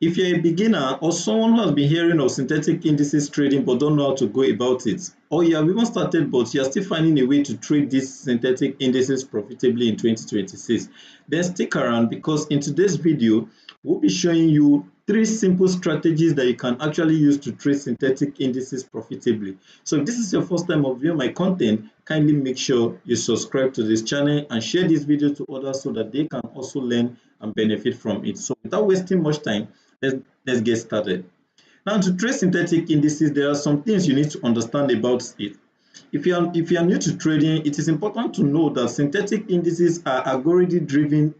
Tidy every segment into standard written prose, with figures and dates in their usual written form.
If you're a beginner or someone who has been hearing of synthetic indices trading but don't know how to go about it, or you have even started but you're still finding a way to trade these synthetic indices profitably in 2026, then stick around because in today's video, we'll be showing you 3 simple strategies that you can actually use to trade synthetic indices profitably. So if this is your first time of viewing my content, kindly make sure you subscribe to this channel and share this video to others so that they can also learn and benefit from it. So without wasting much time, let's get started. Now, to trade synthetic indices, there are some things you need to understand about it. If you are new to trading, it is important to know that synthetic indices are algorithm-driven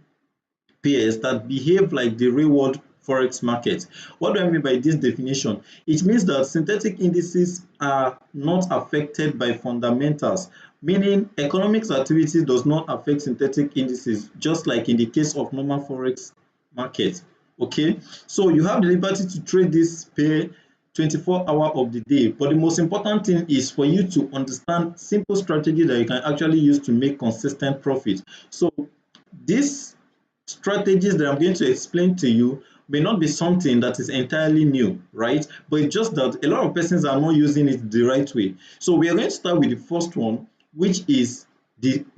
pairs that behave like the real world forex market. What do I mean by this definition? It means that synthetic indices are not affected by fundamentals, meaning economic activity does not affect synthetic indices, just like in the case of normal forex market. Okay, so you have the liberty to trade this pair 24 hours of the day, but the most important thing is for you to understand simple strategy that you can actually use to make consistent profit. So these strategies that I'm going to explain to you may not be something that is entirely new, right? But it's just that a lot of persons are not using it the right way. So we are going to start with the first one, which is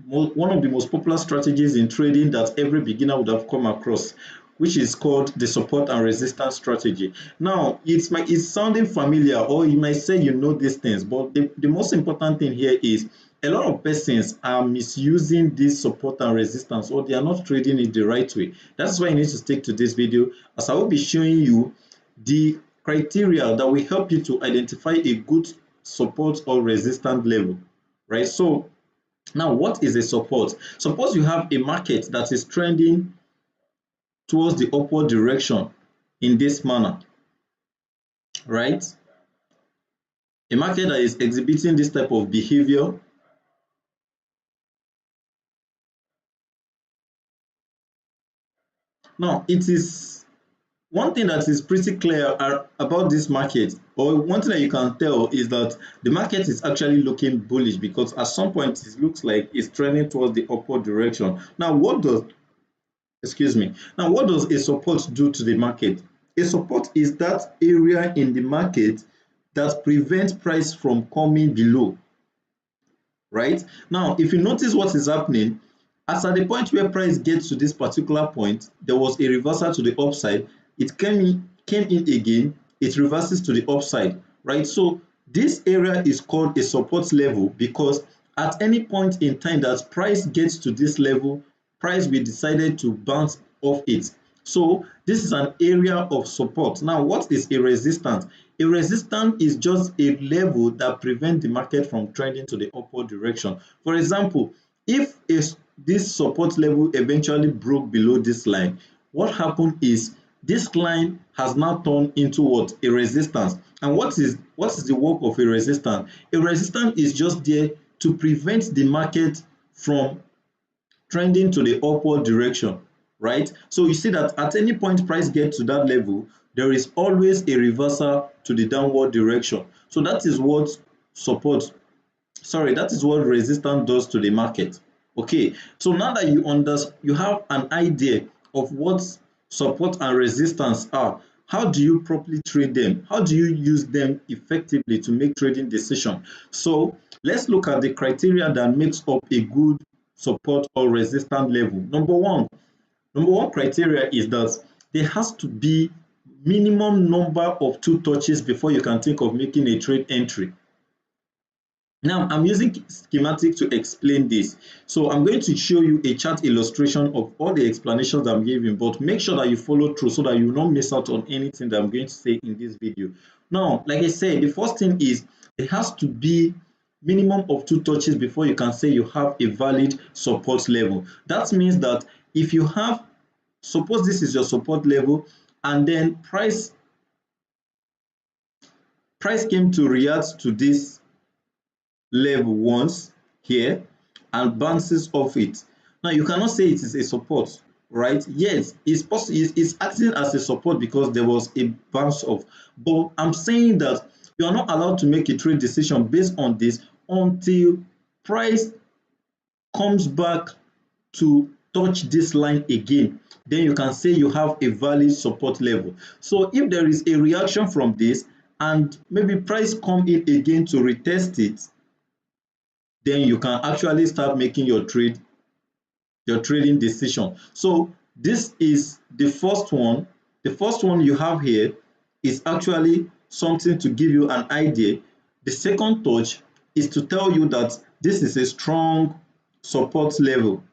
one of the most popular strategies in trading that every beginner would have come across, which is called the support and resistance strategy. Now, it's sounding familiar, or you might say you know these things, but the most important thing here is a lot of persons are misusing this support and resistance, or they are not trading it the right way. That's why you need to stick to this video, as I will be showing you the criteria that will help you to identify a good support or resistance level, right? So now, what is a support? Suppose you have a market that is trending towards the upward direction in this manner, right? A market that is exhibiting this type of behavior. Now, it is one thing that is pretty clear about this market, or one thing that you can tell, is that the market is actually looking bullish because at some point it looks like it's trending towards the upward direction. Now, what does a support do to the market? A support is that area in the market that prevents price from coming below, right? Now, if you notice what is happening, as at the point where price gets to this particular point, there was a reversal to the upside. It came in again, it reverses to the upside, right? So this area is called a support level because at any point in time that price gets to this level, price will decide to bounce off it. So this is an area of support. Now, what is a resistance? A resistance is just a level that prevents the market from trending to the upward direction. For example, if this support level eventually broke below this line, what happened is this line has now turned into what? A resistance. And what is the work of a resistance? A resistance is just there to prevent the market from trending to the upward direction, right? So you see that at any point price gets to that level, there is always a reversal to the downward direction. So that is what resistance does to the market. Okay, so now that you have an idea of what support and resistance are, how do you properly trade them? How do you use them effectively to make trading decisions? So let's look at the criteria that makes up a good support or resistance level. Number one criteria is that there has to be minimum number of 2 touches before you can think of making a trade entry. Now, I'm using schematic to explain this. So I'm going to show you a chart illustration of all the explanations I'm giving, but make sure that you follow through so that you will not miss out on anything that I'm going to say in this video. Now, like I said, the first thing is there has to be minimum of 2 touches before you can say you have a valid support level. That means that if you have, suppose this is your support level, and then price came to react to this level once here and bounces off it. Now you cannot say it is a support, right? Yes, it's acting as a support because there was a bounce off, but I'm saying that you are not allowed to make a trade decision based on this until price comes back to touch this line again. then you can say you have a valid support level. So if there is a reaction from this and maybe price come in again to retest it, then you can actually start making your trading decision. So this is the first one. The first one you have here is actually something to give you an idea. The second touch is to tell you that this is a strong support level.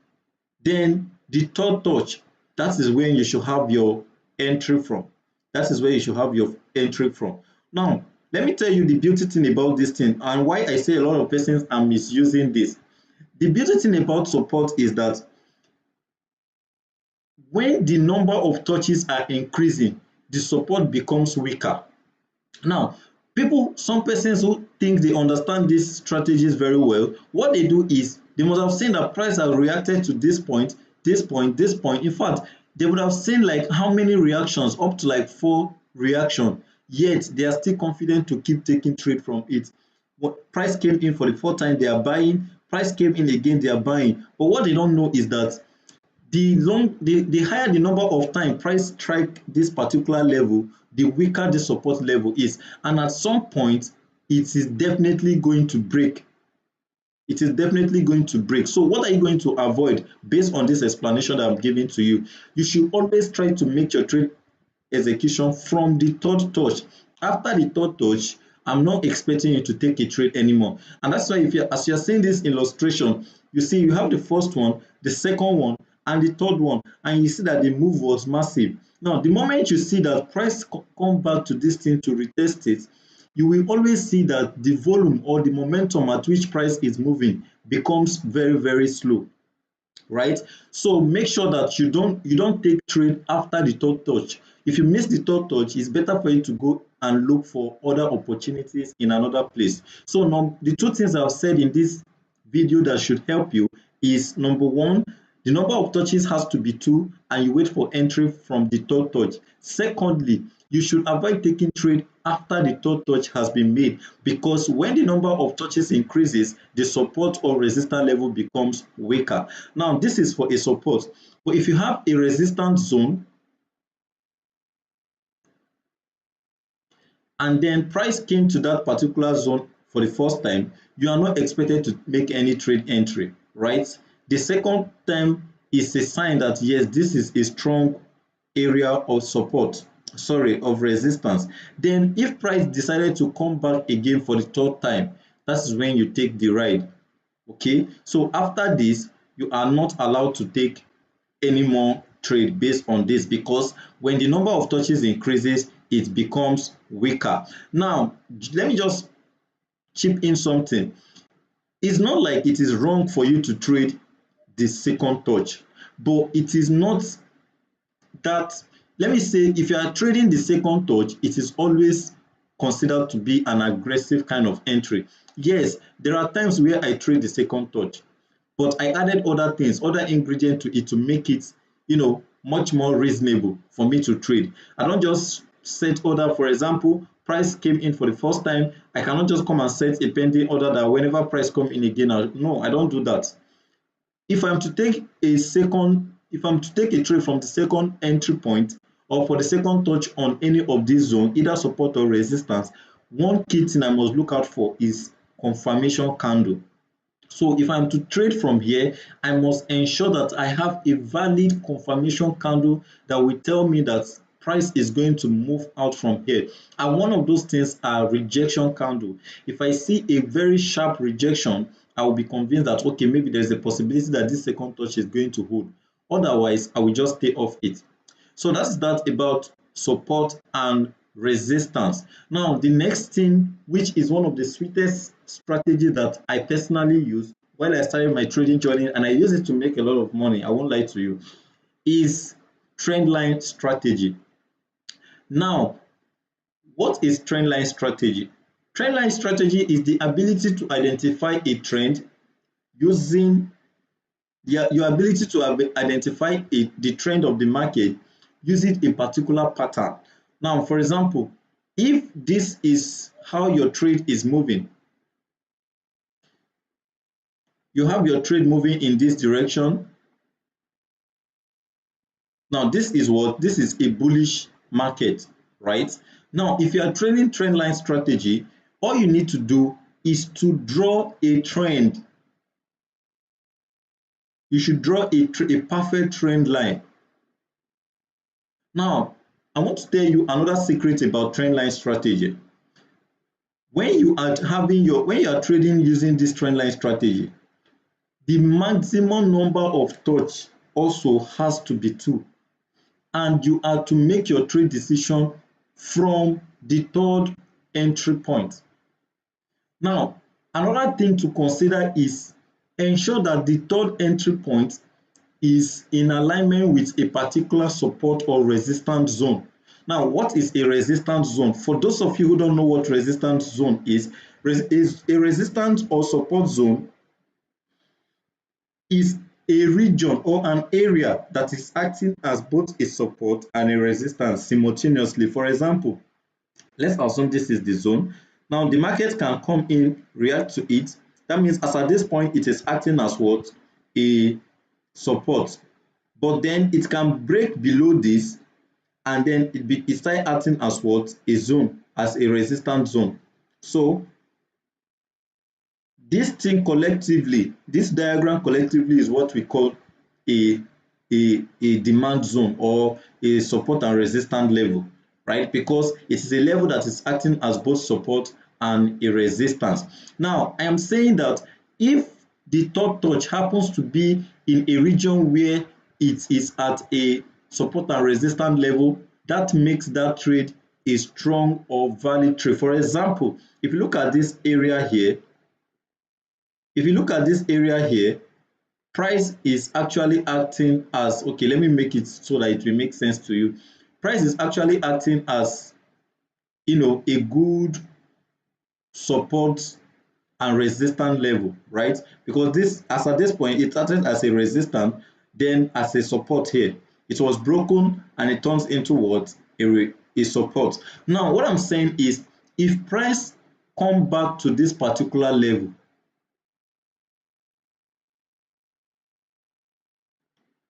Then the third touch, that is where you should have your entry from. That is where you should have your entry from. Now, let me tell you the beauty thing about this thing and why I say a lot of persons are misusing this. The beauty thing about support is that when the number of touches are increasing, the support becomes weaker. Now, some persons who think they understand these strategies very well, what they do is they must have seen that price has reacted to this point, this point, this point. In fact, they would have seen like how many reactions, up to like 4 reactions, yet they are still confident to keep taking trade from it. Price came in for the 4th time, they are buying. Price came in again, they are buying. But what they don't know is that the higher the number of time price strike this particular level, the weaker the support level is, and at some point it is definitely going to break. It is definitely going to break. So what are you going to avoid based on this explanation that I'm giving to you? You should always try to make your trade execution from the third touch. After the third touch, I'm not expecting you to take a trade anymore. And that's why as you're seeing this illustration, you see you have the first one, the second one, and the third one, and you see that the move was massive. Now, the moment you see that price come back to this thing to retest it, you will always see that the volume or the momentum at which price is moving becomes very, very slow, right? So make sure that you don't take trade after the third touch. If you miss the third touch, it's better for you to go and look for other opportunities in another place. So the two things I've said in this video that should help you is, number one, the number of touches has to be 2 and you wait for entry from the third touch. Secondly, you should avoid taking trade after the third touch has been made, because when the number of touches increases, the support or resistance level becomes weaker. Now, this is for a support, but if you have a resistance zone and then price came to that particular zone for the first time, you are not expected to make any trade entry, right? The second time is a sign that yes, this is a strong area of support, sorry, of resistance. Then if price decided to come back again for the third time, that is when you take the ride. Okay, so after this, you are not allowed to take any more trade based on this, because when the number of touches increases, it becomes weaker. Now, let me just chip in something. It's not like it is wrong for you to trade the second touch, but it is not that, let me say, if you are trading the second touch, it is always considered to be an aggressive kind of entry. Yes, there are times where I trade the second touch, but I added other things, other ingredients to it to make it, much more reasonable for me to trade. I don't just set order. For example, price came in for the first time, I cannot just come and set a pending order that whenever price come in again, no, I don't do that. If I'm to take a trade from the second entry point or for the second touch on any of these zones, either support or resistance, one key thing I must look out for is confirmation candle. So if I'm to trade from here, I must ensure that I have a valid confirmation candle that will tell me that price is going to move out from here. And one of those things are rejection candle. If I see a very sharp rejection, I will be convinced that okay, maybe there's a possibility that this second touch is going to hold. Otherwise, I will just stay off it. So that's that about support and resistance. Now, the next thing, which is one of the sweetest strategies that I personally use while I started my trading journey, and I use it to make a lot of money, I won't lie to you, is trend line strategy. Now, what is trend line strategy? Trend line strategy is the ability to identify a trend using your ability to identify the trend of the market using a particular pattern. Now, for example, if this is how your trade is moving, you have your trade moving in this direction. Now this is what? This is a bullish market, right? Now if you are trading trend line strategy, all you need to do is to draw a trend. You should draw a perfect trend line. Now I want to tell you another secret about trend line strategy. When you are trading using this trend line strategy, the maximum number of touch also has to be 2, and you are to make your trade decision from the third entry point. Now another thing to consider is ensure that the third entry point is in alignment with a particular support or resistance zone. Now what is a resistance zone? For those of you who don't know what resistance zone is a resistance or support zone is a region or an area that is acting as both a support and a resistance simultaneously. For example, let's assume this is the zone. Now the market can come in, react to it. That means as at this point it is acting as what? A support. But then it can break below this, and then it start acting as what? A zone, as a resistance zone. So this thing collectively, this diagram collectively is what we call a demand zone or a support and resistance level, right? Because it is a level that is acting as both support and a resistance. Now I am saying that if the third touch happens to be in a region where it is at a support and resistance level, that makes that trade a strong or valid trade. For example, if you look at this area here, price is actually acting as, okay, let me make it so that it will make sense to you. Price is actually acting as, a good support and resistance level, right? Because this, as at this point, it acted as a resistance, then as a support here. It was broken and it turns into what? A support. Now what I'm saying is, if price come back to this particular level,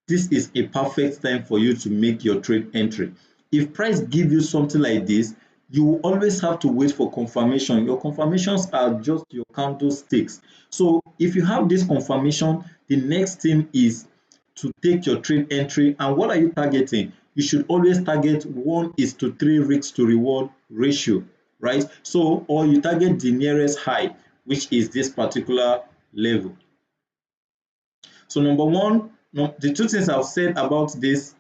this is a perfect time for you to make your trade entry. If price give you something like this, you will always have to wait for confirmation. Your confirmations are just your candlesticks. So if you have this confirmation, the next thing is to take your trade entry. And what are you targeting? You should always target 1:3 risk to reward ratio, right? So, or you target the nearest high, which is this particular level. So number one, the two things I've said about this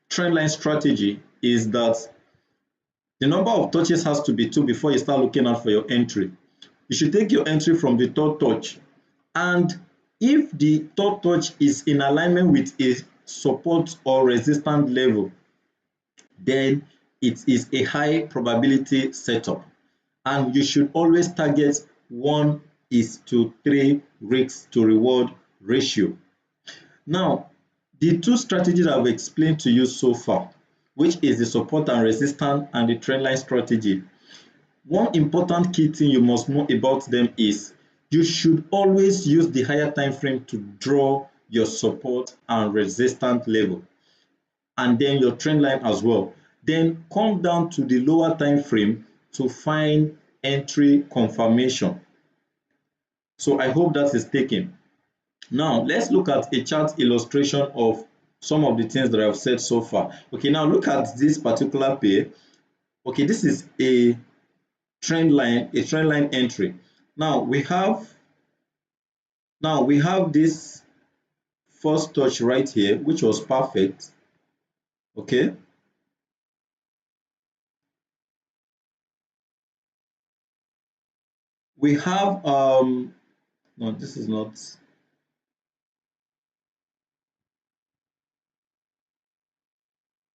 trend line strategy is that the number of touches has to be 2 before you start looking out for your entry. You should take your entry from the third touch, and if the third touch is in alignment with a support or resistance level, then it is a high probability setup, and you should always target 1:3 risk to reward ratio. Now the two strategies I've explained to you so far, which is the support and resistance and the trendline strategy, one important key thing you must know about them is you should always use the higher time frame to draw your support and resistance level, and then your trend line as well. Then come down to the lower time frame to find entry confirmation. So I hope that is taken. Now let's look at a chart illustration of some of the things that I've said so far. Okay, now look at this particular pair. Okay, this is a trend line entry. Now we have this first touch right here, which was perfect. Okay, we have no, this is not.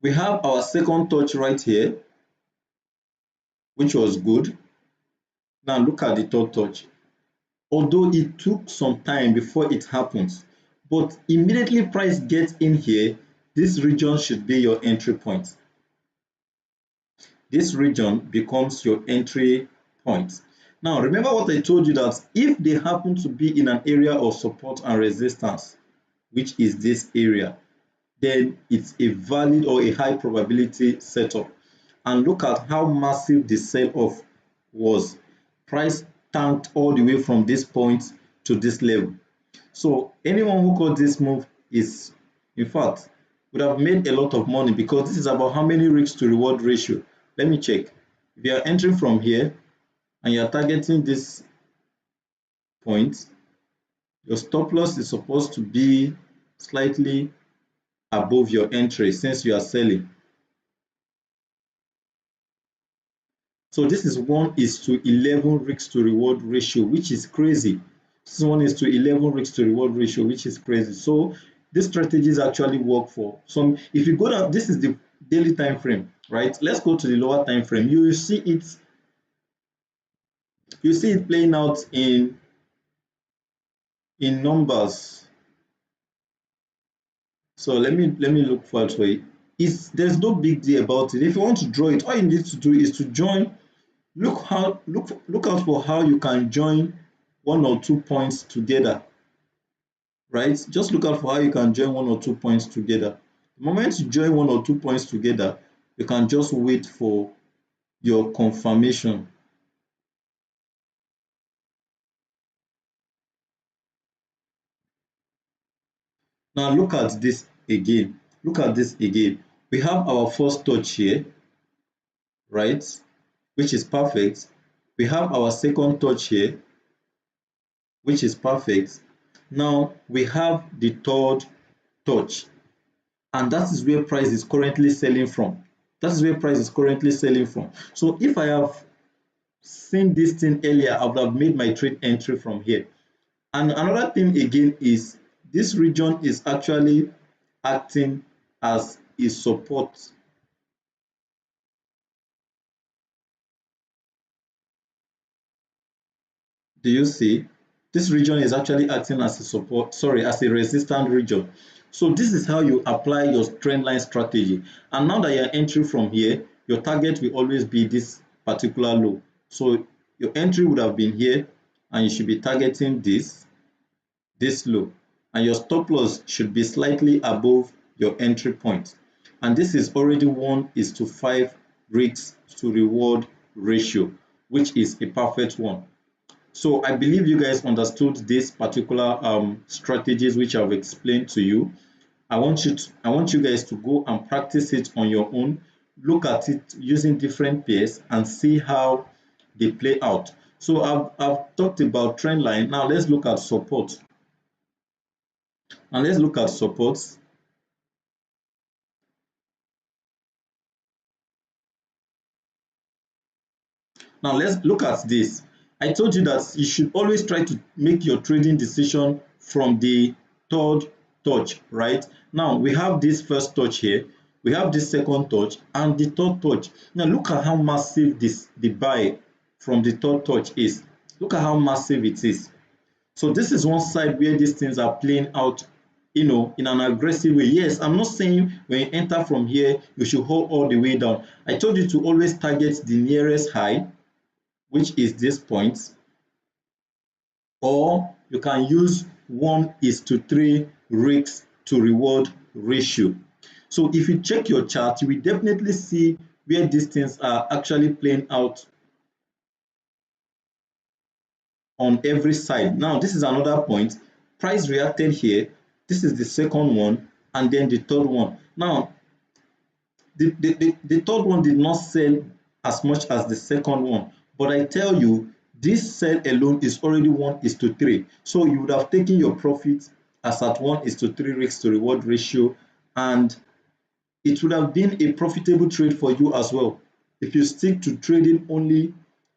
We have our second touch right here, which was good. Now look at the third touch. Although it took some time before it happens, but immediately price gets in here, this region should be your entry point. This region becomes your entry point. Now remember what I told you, that if they happen to be in an area of support and resistance, which is this area, then it's a valid or a high probability setup. And look at how massive the sell-off was. Price tanked all the way from this point to this level. So anyone who caught this move is, in fact, would have made a lot of money, because this is about how many risk to reward ratio. Let me check. If you are entering from here and you are targeting this point, your stop loss is supposed to be slightly above your entry since you are selling. So this is 1:11 risk to reward ratio, which is crazy. This is 1:11 risk to reward ratio, which is crazy. So these strategies actually work for some. If you go down, this is the daily time frame, right? Let's go to the lower time frame. You will see it. You see it playing out in numbers. So let me look for it. There's no big deal about it. If you want to draw it, all you need to do is to join. Look out for how you can join 1 or 2 points together, right? Just look out for how you can join 1 or 2 points together. The moment you join 1 or 2 points together, you can just wait for your confirmation. Now look at this again. Look at this again. We have our first touch here, right? Which is perfect. We have our second touch here, which is perfect. Now we have the third touch, and that is where price is currently selling from. That is where price is currently selling from. So if I have seen this thing earlier, I would have made my trade entry from here. And another thing again is this region is actually acting as a support. Do you see? This region is actually acting as a support, sorry, as a resistant region. So this is how you apply your trend line strategy. And now that you're entering from here, your target will always be this particular low. So your entry would have been here, and you should be targeting this low. And your stop loss should be slightly above your entry point. And this is already 1:5 risk to reward ratio, which is a perfect one. So I believe you guys understood this particular strategies which I've explained to you. I want you guys to go and practice it on your own. Look at it using different pairs and see how they play out. So I've talked about trend line. Now let's look at support. And let's look at supports. Now let's look at this. I told you that you should always try to make your trading decision from the third touch, right? Now we have this first touch here, we have this second touch, and the third touch. Now look at how massive the buy from the third touch is. Look at how massive it is. So this is one side where these things are playing out, in an aggressive way. Yes, I'm not saying when you enter from here, you should hold all the way down. I told you to always target the nearest high, which is this point, or you can use 1:3 risk to reward ratio. So if you check your chart, you will definitely see where these things are actually playing out on every side. Now this is another point. Price reacted here. This is the second one, and then the third one. Now the third one did not sell as much as the second one, but I tell you, this sell alone is already 1:3. So you would have taken your profit as at 1:3 risk to reward ratio, and it would have been a profitable trade for you as well if you stick to trading only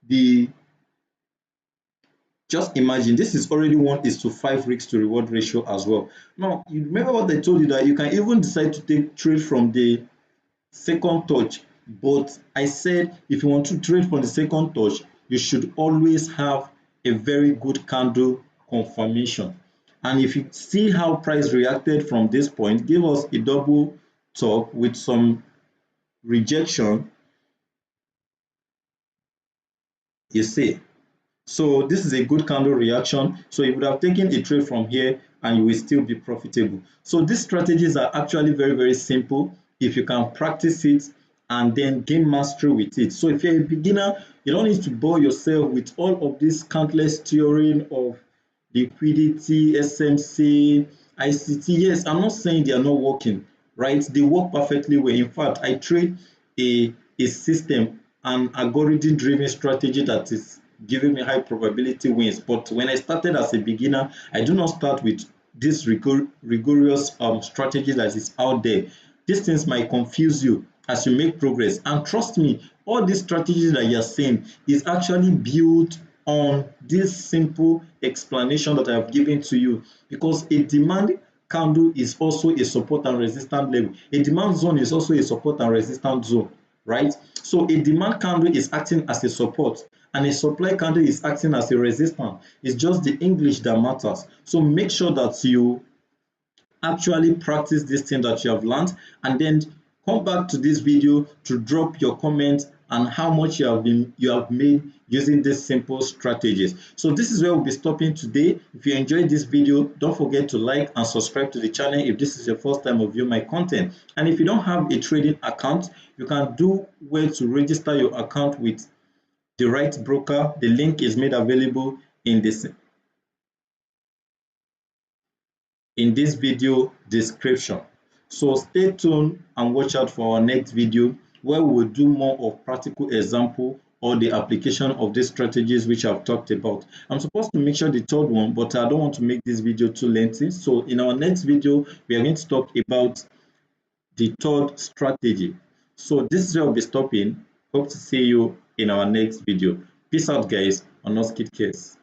the. Just imagine, this is already 1:5 risk to reward ratio as well. Now you remember what I told you, that you can even decide to take trade from the second touch, but I said if you want to trade from the second touch, you should always have a very good candle confirmation. And if you see how price reacted from this point, give us a double top with some rejection, you see. So this is a good candle reaction. So you would have taken a trade from here and you will still be profitable. So these strategies are actually very, very simple if you can practice it and then gain mastery with it. So if you're a beginner, you don't need to bore yourself with all of this countless theory of liquidity, SMC, ICT. Yes, I'm not saying they are not working, right? They work perfectly well. In fact, I trade a system, an algorithm driven strategy that is giving me high probability wins. But when I started as a beginner, I do not start with this rigorous strategy that is out there. These things might confuse you as you make progress. And trust me, all these strategies that you're seeing is actually built on this simple explanation that I have given to you, because a demand candle is also a support and resistance level. A demand zone is also a support and resistance zone, right? So a demand candle is acting as a support and a supply candle is acting as a resistance. It's just the English that matters. So make sure that you actually practice this thing that you have learned, and then come back to this video to drop your comments and how much you have made using these simple strategies. So this is where we'll be stopping today. If you enjoyed this video, don't forget to like and subscribe to the channel if this is your first time of viewing my content. And if you don't have a trading account, you can do well to register your account with the right broker. The link is made available in this video description. So stay tuned and watch out for our next video where we will do more of practical example or the application of these strategies which I've talked about. I'm supposed to make sure the third one, but I don't want to make this video too lengthy. So in our next video, we are going to talk about the third strategy. So this is where we'll be stopping. Hope to see you in our next video. Peace out, guys, on Not Skid Case.